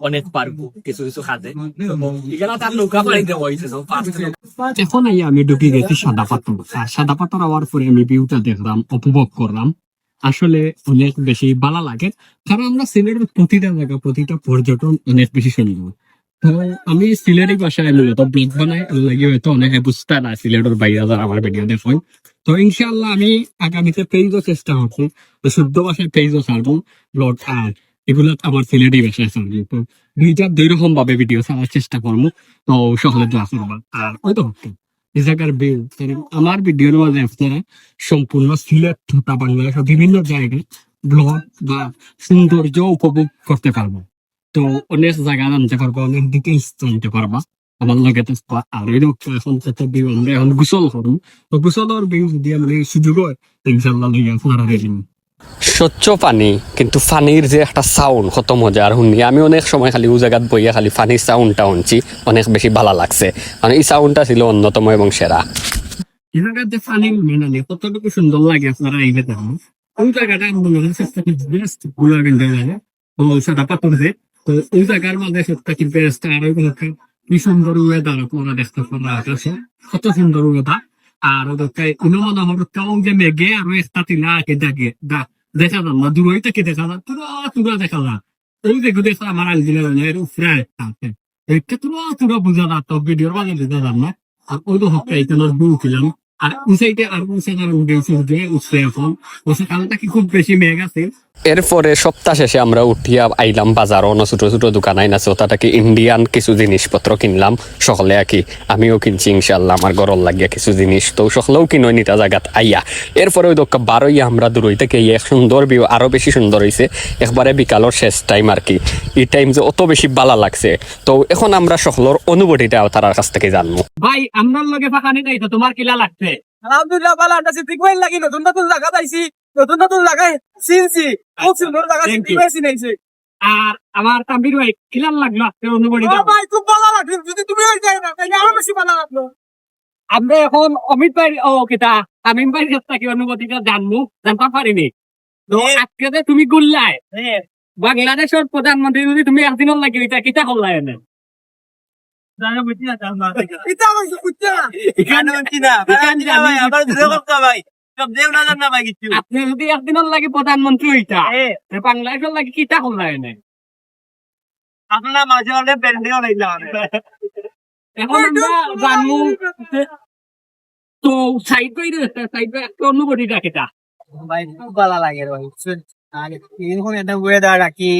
অনেক পারবো কিছু কিছু খাতে এখানে তার নৌকা পানিতে হয়েছে এখন আমি ঢুকে গেছি সাদা পাথর। আর সাদা পাথর হওয়ার পরে আমি ভিউটা দেখলাম, উপভোগ করলাম। আসলে অনেক বেশি ভালো লাগে, কারণ আমরা সিলেটের প্রতিটা জায়গা, প্রতিটা পর্যটন অনেক বেশি সুন্দর। তো আমি সিলেটের ভাষায় মূলত ব্লগ বানাই, লাগে হয়তো অনেকে বুঝতে না সিলেটের বাইরে যারা আমার ভিডিও দেখুন। তো ইনশাল্লাহ আমি আগামীতে পেজও চেষ্টা করছি, তো শুদ্ধ ভাষায় পেজও ছাড়বো, ব্লগ আর এগুলো আমার সিলেটি ভাষায় ছাড়বো। তো দুই রকম ভাবে ভিডিও ছাড়ার চেষ্টা করবো। তো সকলে দোয়া করবা। আর ওই তো এই জায়গার ভিউ, আমার ভিডিওর মাঝে আপনারা সম্পূর্ণ সিলেট তথা বাংলাদেশের বিভিন্ন জায়গায় ব্লগ বা সৌন্দর্য উপভোগ করতে পারবো। তো অনেক জায়গা জানতে পারবো, অনেক ডিটেলস জানতে পারবা আমার লগে থাকবা। আর ওই এখন যাতে ভিউ আমরা এখন গোসল করুন, তো গোসলের ভিউ যদি আমি সুযোগ হয় ইনশাল্লাহ লইয়া আপনারা রেডি। স্বচ্ছ পানি, কিন্তু পানির যে একটা সাউন্ড কত মজার শুনি। আমি অনেক সময় খালি ও জায়গাত বইয়া খালি পানির সাউন্ডটা শুনছি, অনেক বেশি ভালো লাগছে। মানে এই সাউন্ডটা ছিল অন্যতম এবং সেরা। এই জায়গাতে পানি মেনানি কতটুকু সুন্দর লাগে আপনারা আইলে দেখুন। ওই জায়গাটা আমাদের চেষ্টা কি বেস্ট গুলা কিন্তু লাগে ও সাদা পাথর যে, তো ওই জায়গার মাঝে সত্যি কি বেস্ট। আর ওই কি সুন্দর ওয়েদার আপনারা দেখতে পারা আকাশে, কত সুন্দর ওয়েদার। আর ওদেরকে কোনো মনে হবে কেমন যে মেঘে আরো একটা টিলা আঁকে দেখে দেখা যান না, দূর থেকে দেখা যান, তুরা তুরা দেখা যান। ওই দেখো দেখো আমার আলজিলের উপরে আছে, তুরা তুরা বোঝা না, তো ভিডিওর মাঝে দেখা যান না। আর ওই তো হচ্ছে এখানে ছিলাম। আর উঁচাইতে আর উঁচাইতে উঠেছি, উঠছে এখন ওখানটা কি খুব বেশি মেঘ আছে। এরপরে সপ্তাহ শেষে আমরা উঠিয়া আইলাম বাজার, অন্য ছোট ছোট দোকান আইন আছে, ওটাকে ইন্ডিয়ান কিছু জিনিসপত্র কিনলাম সকলে। আঁকি আমিও কিনছি ইনশাল্লাহ, আমার গরল লাগিয়া কিছু জিনিস। তো সকলেও কিনো নিটা জায়গাত আইয়া। এরপরে ওই দোকা বারোইয়া আমরা দূরই থেকে এক সুন্দর ভিউ, আরো বেশি সুন্দর হয়েছে একবারে বিকালের শেষ টাইম আর কি। এই টাইম যে অত বেশি ভালো লাগছে। তো এখন আমরা সকলের অনুভূতিটা তার কাছ থেকে জানবো। ভাই আমার লগে ফাঁকা নেই, তো তোমার কিলা লাগছে? আলহামদুলিল্লাহ ভালো আছি, ঠিক হয়ে লাগি নতুন নতুন জায়গা পাইছি, নতুন নতুন জায়গায় চিনছি, খুব সুন্দর জায়গা চিনছি। আর আমার তাম্বির ভাই কিলার লাগলো আপনার অনুভূতি? ভাই খুব ভালো লাগলো, যদি তুমি ওই যাই না তাহলে আরো বেশি ভালো লাগলো। আমরা এখন অমিত ভাই ও কিতা তামিম ভাইয়ের কাছ থেকে অনুভূতিটা জানতে পারিনি। তো আজকে যে তুমি গুল্লায় বাংলাদেশের প্রধানমন্ত্রী যদি তুমি একদিন লাগে এটা কিতা করলাই এনে? আপনি যদি একদিনের লাগে প্রধানমন্ত্রী হইতা বাংলাদেশের লাগে কিতা করলাই এনে? আপনার মাঝে অনেক ব্যান্ডেও লাগলাম। এখন আমরা জানবো তো সাইড বাই একটা অনুভূতিটা কিতা? ভাই খুব ভালো লাগে ভাই, একটা ওয়েদার রাখি